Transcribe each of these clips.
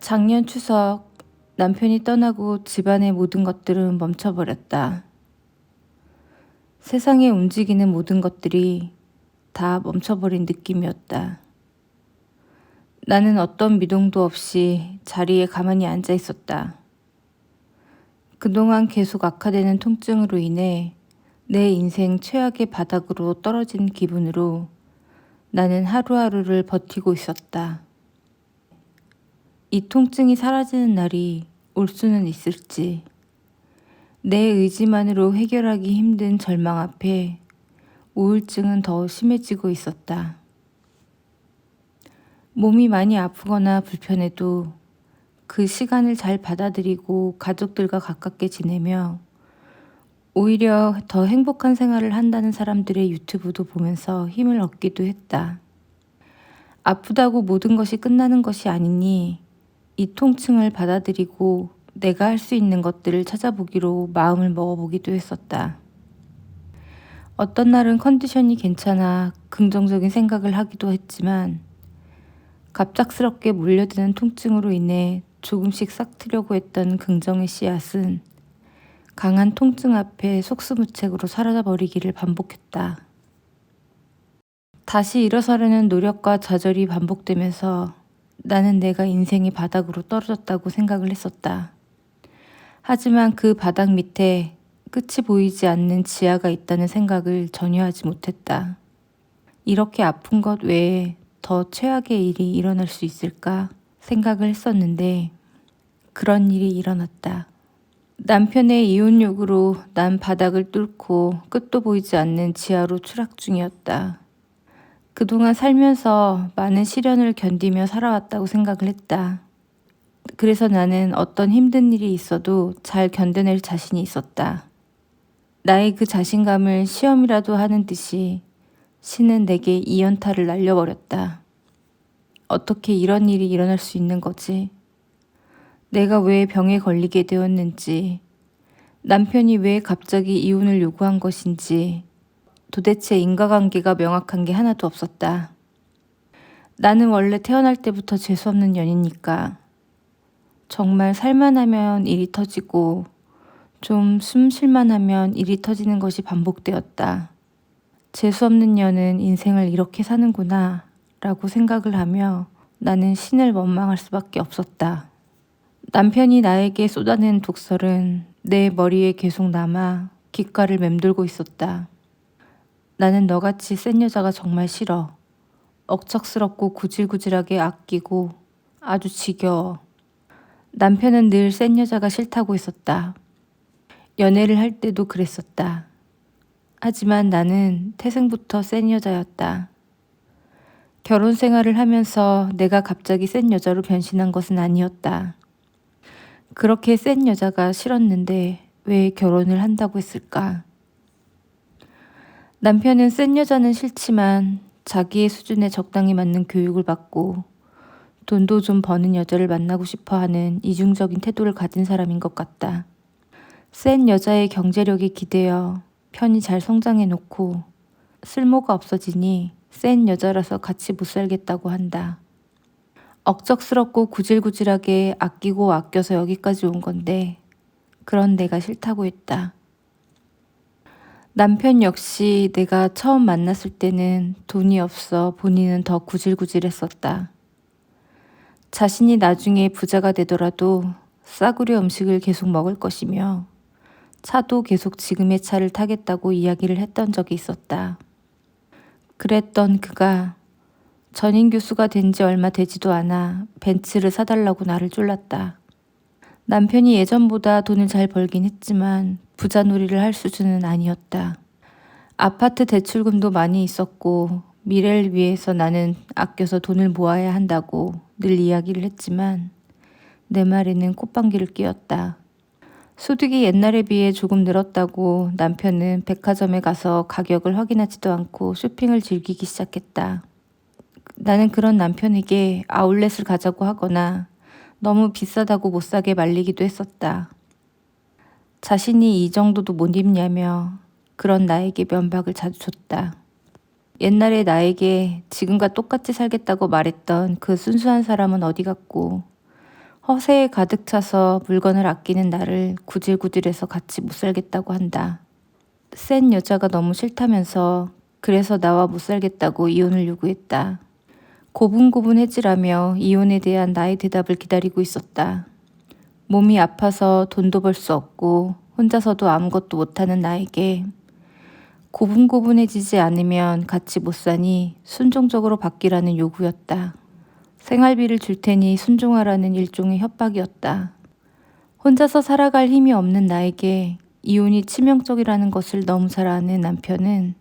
작년 추석, 남편이 떠나고 집안의 모든 것들은 멈춰버렸다. 세상에 움직이는 모든 것들이 다 멈춰버린 느낌이었다. 나는 어떤 미동도 없이 자리에 가만히 앉아 있었다. 그동안 계속 악화되는 통증으로 인해 내 인생 최악의 바닥으로 떨어진 기분으로 나는 하루하루를 버티고 있었다. 이 통증이 사라지는 날이 올 수는 있을지. 내 의지만으로 해결하기 힘든 절망 앞에 우울증은 더 심해지고 있었다. 몸이 많이 아프거나 불편해도 그 시간을 잘 받아들이고 가족들과 가깝게 지내며 오히려 더 행복한 생활을 한다는 사람들의 유튜브도 보면서 힘을 얻기도 했다. 아프다고 모든 것이 끝나는 것이 아니니 이 통증을 받아들이고 내가 할 수 있는 것들을 찾아보기로 마음을 먹어보기도 했었다. 어떤 날은 컨디션이 괜찮아 긍정적인 생각을 하기도 했지만 갑작스럽게 몰려드는 통증으로 인해 조금씩 싹트려고 했던 긍정의 씨앗은 강한 통증 앞에 속수무책으로 사라져버리기를 반복했다. 다시 일어서려는 노력과 좌절이 반복되면서 나는 내가 인생의 바닥으로 떨어졌다고 생각을 했었다. 하지만 그 바닥 밑에 끝이 보이지 않는 지하가 있다는 생각을 전혀 하지 못했다. 이렇게 아픈 것 외에 더 최악의 일이 일어날 수 있을까 생각을 했었는데 그런 일이 일어났다. 남편의 이혼 요구로 난 바닥을 뚫고 끝도 보이지 않는 지하로 추락 중이었다. 그동안 살면서 많은 시련을 견디며 살아왔다고 생각을 했다. 그래서 나는 어떤 힘든 일이 있어도 잘 견뎌낼 자신이 있었다. 나의 그 자신감을 시험이라도 하는 듯이 신은 내게 이 연타를 날려버렸다. 어떻게 이런 일이 일어날 수 있는 거지? 내가 왜 병에 걸리게 되었는지, 남편이 왜 갑자기 이혼을 요구한 것인지, 도대체 인과관계가 명확한 게 하나도 없었다. 나는 원래 태어날 때부터 재수없는 년이니까 정말 살만하면 일이 터지고 좀 숨 쉴만 하면 일이 터지는 것이 반복되었다. 재수없는 년은 인생을 이렇게 사는구나 라고 생각을 하며 나는 신을 원망할 수밖에 없었다. 남편이 나에게 쏟아낸 독설은 내 머리에 계속 남아 귓가를 맴돌고 있었다. 나는 너같이 센 여자가 정말 싫어. 억척스럽고 구질구질하게 아끼고 아주 지겨워. 남편은 늘 센 여자가 싫다고 했었다. 연애를 할 때도 그랬었다. 하지만 나는 태생부터 센 여자였다. 결혼 생활을 하면서 내가 갑자기 센 여자로 변신한 것은 아니었다. 그렇게 센 여자가 싫었는데 왜 결혼을 한다고 했을까? 남편은 센 여자는 싫지만 자기의 수준에 적당히 맞는 교육을 받고 돈도 좀 버는 여자를 만나고 싶어 하는 이중적인 태도를 가진 사람인 것 같다. 센 여자의 경제력이 기대어 편히 잘 성장해 놓고 쓸모가 없어지니 센 여자라서 같이 못 살겠다고 한다. 억척스럽고 구질구질하게 아끼고 아껴서 여기까지 온 건데 그런 내가 싫다고 했다. 남편 역시 내가 처음 만났을 때는 돈이 없어 본인은 더 구질구질했었다. 자신이 나중에 부자가 되더라도 싸구려 음식을 계속 먹을 것이며 차도 계속 지금의 차를 타겠다고 이야기를 했던 적이 있었다. 그랬던 그가 전임 교수가 된 지 얼마 되지도 않아 벤츠를 사달라고 나를 졸랐다. 남편이 예전보다 돈을 잘 벌긴 했지만 부자놀이를 할 수준은 아니었다. 아파트 대출금도 많이 있었고 미래를 위해서 나는 아껴서 돈을 모아야 한다고 늘 이야기를 했지만 내 말에는 콧방귀를 뀌었다. 소득이 옛날에 비해 조금 늘었다고 남편은 백화점에 가서 가격을 확인하지도 않고 쇼핑을 즐기기 시작했다. 나는 그런 남편에게 아울렛을 가자고 하거나 너무 비싸다고 못 사게 말리기도 했었다. 자신이 이 정도도 못 입냐며 그런 나에게 면박을 자주 줬다. 옛날에 나에게 지금과 똑같이 살겠다고 말했던 그 순수한 사람은 어디 갔고 허세에 가득 차서 물건을 아끼는 나를 구질구질해서 같이 못 살겠다고 한다. 센 여자가 너무 싫다면서 그래서 나와 못 살겠다고 이혼을 요구했다. 고분고분해지라며 이혼에 대한 나의 대답을 기다리고 있었다. 몸이 아파서 돈도 벌 수 없고 혼자서도 아무것도 못하는 나에게 고분고분해지지 않으면 같이 못 사니 순종적으로 바뀌라는 요구였다. 생활비를 줄 테니 순종하라는 일종의 협박이었다. 혼자서 살아갈 힘이 없는 나에게 이혼이 치명적이라는 것을 너무 잘 아는 남편은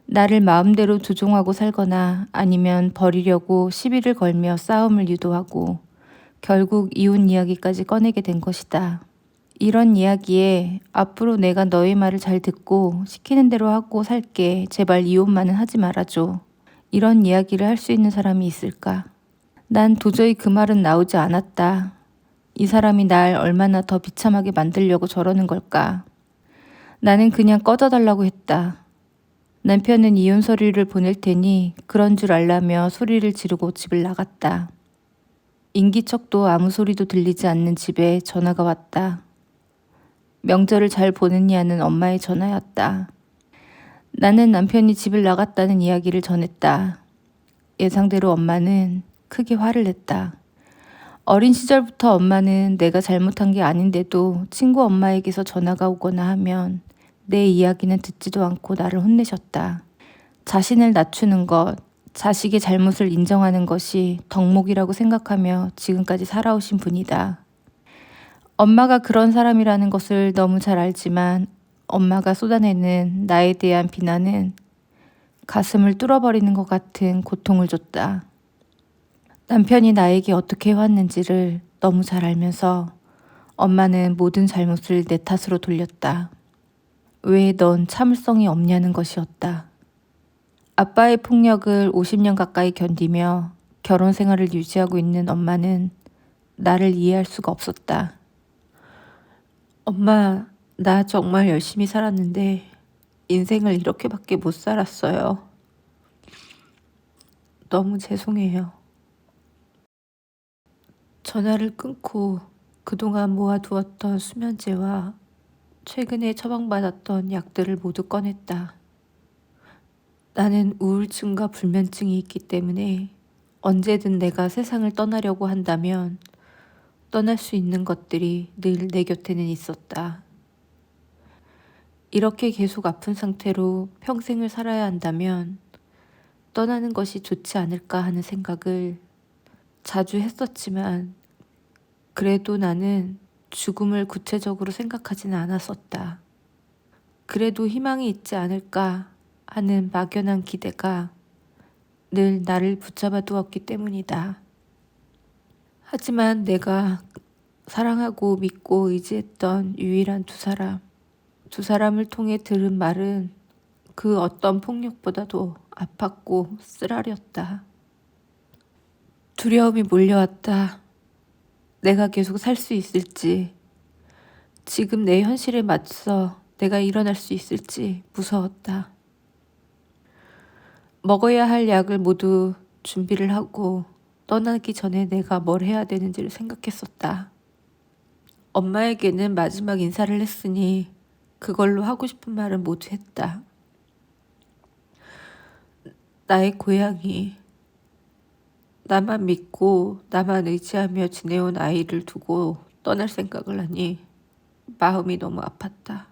나를 마음대로 조종하고 살거나 아니면 버리려고 시비를 걸며 싸움을 유도하고 결국 이혼 이야기까지 꺼내게 된 것이다. 이런 이야기에 앞으로 내가 너의 말을 잘 듣고 시키는 대로 하고 살게, 제발 이혼만은 하지 말아줘. 이런 이야기를 할 수 있는 사람이 있을까? 난 도저히 그 말은 나오지 않았다. 이 사람이 날 얼마나 더 비참하게 만들려고 저러는 걸까? 나는 그냥 꺼져달라고 했다. 남편은 이혼 서류를 보낼 테니 그런 줄 알라며 소리를 지르고 집을 나갔다. 인기척도 아무 소리도 들리지 않는 집에 전화가 왔다. 명절을 잘 보냈냐는 엄마의 전화였다. 나는 남편이 집을 나갔다는 이야기를 전했다. 예상대로 엄마는 크게 화를 냈다. 어린 시절부터 엄마는 내가 잘못한 게 아닌데도 친구 엄마에게서 전화가 오거나 하면 내 이야기는 듣지도 않고 나를 혼내셨다. 자신을 낮추는 것, 자식의 잘못을 인정하는 것이 덕목이라고 생각하며 지금까지 살아오신 분이다. 엄마가 그런 사람이라는 것을 너무 잘 알지만 엄마가 쏟아내는 나에 대한 비난은 가슴을 뚫어버리는 것 같은 고통을 줬다. 남편이 나에게 어떻게 해왔는지를 너무 잘 알면서 엄마는 모든 잘못을 내 탓으로 돌렸다. 왜 넌 참을성이 없냐는 것이었다. 아빠의 폭력을 50년 가까이 견디며 결혼 생활을 유지하고 있는 엄마는 나를 이해할 수가 없었다. 엄마, 나 정말 열심히 살았는데 인생을 이렇게밖에 못 살았어요. 너무 죄송해요. 전화를 끊고 그동안 모아두었던 수면제와 최근에 처방받았던 약들을 모두 꺼냈다. 나는 우울증과 불면증이 있기 때문에 언제든 내가 세상을 떠나려고 한다면 떠날 수 있는 것들이 늘 내 곁에는 있었다. 이렇게 계속 아픈 상태로 평생을 살아야 한다면 떠나는 것이 좋지 않을까 하는 생각을 자주 했었지만 그래도 나는 죽음을 구체적으로 생각하지는 않았었다. 그래도 희망이 있지 않을까 하는 막연한 기대가 늘 나를 붙잡아 두었기 때문이다. 하지만 내가 사랑하고 믿고 의지했던 유일한 두 사람을 통해 들은 말은 그 어떤 폭력보다도 아팠고 쓰라렸다. 두려움이 몰려왔다. 내가 계속 살 수 있을지, 지금 내 현실에 맞서 내가 일어날 수 있을지 무서웠다. 먹어야 할 약을 모두 준비를 하고 떠나기 전에 내가 뭘 해야 되는지를 생각했었다. 엄마에게는 마지막 인사를 했으니 그걸로 하고 싶은 말은 모두 했다. 나의 고향이, 나만 믿고 나만 의지하며 지내온 아이를 두고 떠날 생각을 하니 마음이 너무 아팠다.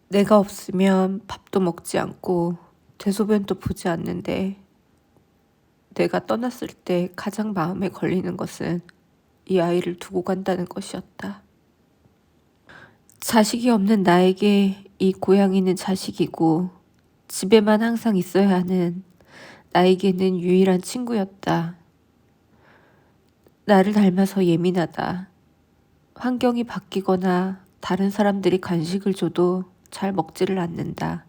내가 없으면 밥도 먹지 않고 대소변도 보지 않는데 내가 떠났을 때 가장 마음에 걸리는 것은 이 아이를 두고 간다는 것이었다. 자식이 없는 나에게 이 고양이는 자식이고 집에만 항상 있어야 하는 나에게는 유일한 친구였다. 나를 닮아서 예민하다. 환경이 바뀌거나 다른 사람들이 간식을 줘도 잘 먹지를 않는다.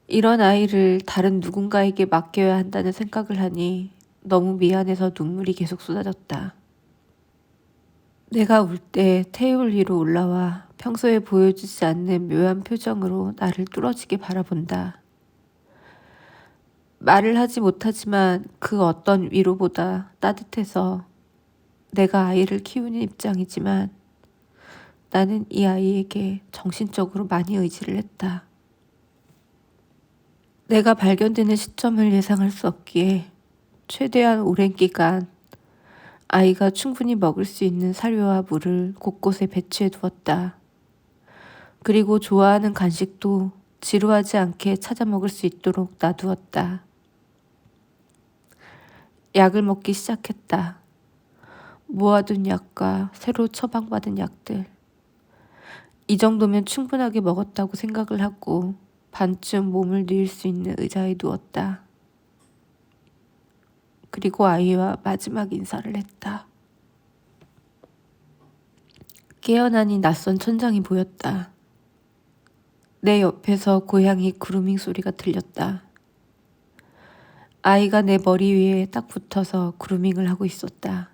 이런 아이를 다른 누군가에게 맡겨야 한다는 생각을 하니 너무 미안해서 눈물이 계속 쏟아졌다. 내가 울 때 테이블 위로 올라와 평소에 보여주지 않는 묘한 표정으로 나를 뚫어지게 바라본다. 말을 하지 못하지만 그 어떤 위로보다 따뜻해서 내가 아이를 키우는 입장이지만 나는 이 아이에게 정신적으로 많이 의지를 했다. 내가 발견되는 시점을 예상할 수 없기에 최대한 오랜 기간 아이가 충분히 먹을 수 있는 사료와 물을 곳곳에 배치해 두었다. 그리고 좋아하는 간식도 지루하지 않게 찾아 먹을 수 있도록 놔두었다. 약을 먹기 시작했다. 모아둔 약과 새로 처방받은 약들. 이 정도면 충분하게 먹었다고 생각을 하고 반쯤 몸을 누일 수 있는 의자에 누웠다. 그리고 아이와 마지막 인사를 했다. 깨어나니 낯선 천장이 보였다. 내 옆에서 고양이 그루밍 소리가 들렸다. 아이가 내 머리 위에 딱 붙어서 그루밍을 하고 있었다.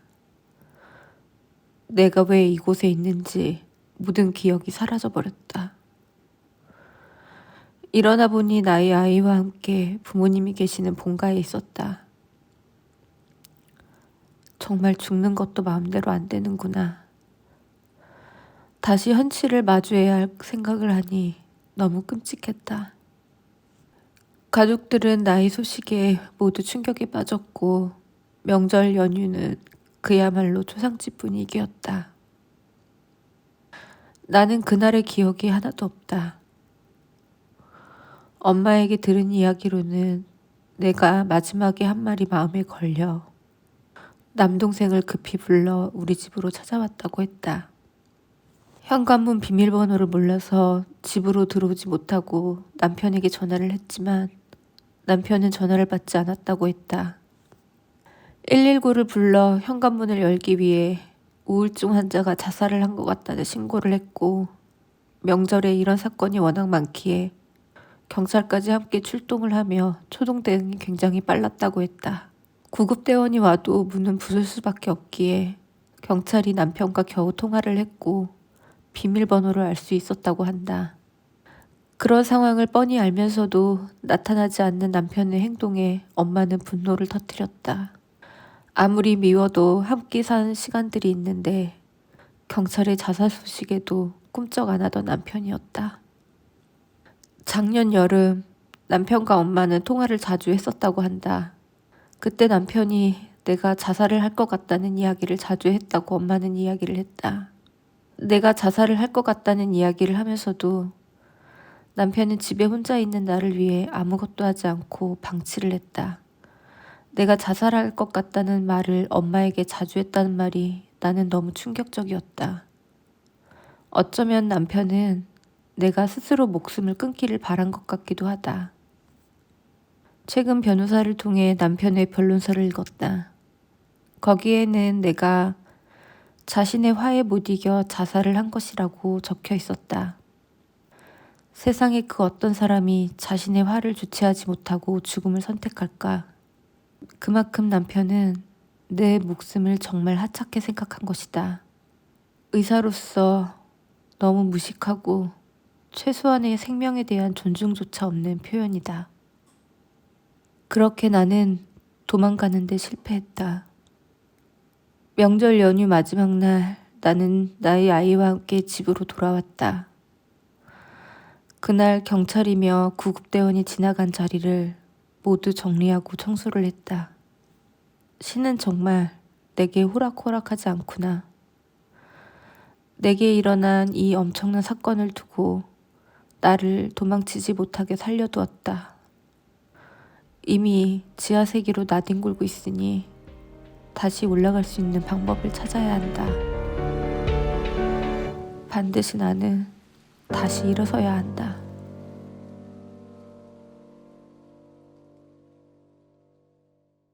내가 왜 이곳에 있는지 모든 기억이 사라져버렸다. 일어나 보니 나의 아이와 함께 부모님이 계시는 본가에 있었다. 정말 죽는 것도 마음대로 안 되는구나. 다시 현실을 마주해야 할 생각을 하니 너무 끔찍했다. 가족들은 나의 소식에 모두 충격에 빠졌고 명절 연휴는 그야말로 초상집 분위기였다. 나는 그날의 기억이 하나도 없다. 엄마에게 들은 이야기로는 내가 마지막에 한 말이 마음에 걸려 남동생을 급히 불러 우리 집으로 찾아왔다고 했다. 현관문 비밀번호를 몰라서 집으로 들어오지 못하고 남편에게 전화를 했지만 남편은 전화를 받지 않았다고 했다. 119를 불러 현관문을 열기 위해 우울증 환자가 자살을 한 것 같다는 신고를 했고 명절에 이런 사건이 워낙 많기에 경찰까지 함께 출동을 하며 초동 대응이 굉장히 빨랐다고 했다. 구급대원이 와도 문은 부술 수밖에 없기에 경찰이 남편과 겨우 통화를 했고 비밀번호를 알 수 있었다고 한다. 그런 상황을 뻔히 알면서도 나타나지 않는 남편의 행동에 엄마는 분노를 터뜨렸다. 아무리 미워도 함께 산 시간들이 있는데 경찰의 자살 소식에도 꿈쩍 안 하던 남편이었다. 작년 여름 남편과 엄마는 통화를 자주 했었다고 한다. 그때 남편이 내가 자살을 할 것 같다는 이야기를 자주 했다고 엄마는 이야기를 했다. 내가 자살을 할 것 같다는 이야기를 하면서도 남편은 집에 혼자 있는 나를 위해 아무것도 하지 않고 방치를 했다. 내가 자살할 것 같다는 말을 엄마에게 자주 했다는 말이 나는 너무 충격적이었다. 어쩌면 남편은 내가 스스로 목숨을 끊기를 바란 것 같기도 하다. 최근 변호사를 통해 남편의 변론서를 읽었다. 거기에는 내가 자신의 화에 못 이겨 자살을 한 것이라고 적혀 있었다. 세상에 그 어떤 사람이 자신의 화를 주체하지 못하고 죽음을 선택할까? 그만큼 남편은 내 목숨을 정말 하찮게 생각한 것이다. 의사로서 너무 무식하고 최소한의 생명에 대한 존중조차 없는 표현이다. 그렇게 나는 도망가는데 실패했다. 명절 연휴 마지막 날 나는 나의 아이와 함께 집으로 돌아왔다. 그날 경찰이며 구급대원이 지나간 자리를 모두 정리하고 청소를 했다. 신은 정말 내게 호락호락하지 않구나. 내게 일어난 이 엄청난 사건을 두고 나를 도망치지 못하게 살려두었다. 이미 지하세계로 나뒹굴고 있으니 다시 올라갈 수 있는 방법을 찾아야 한다. 반드시 나는 다시 일어서야 한다.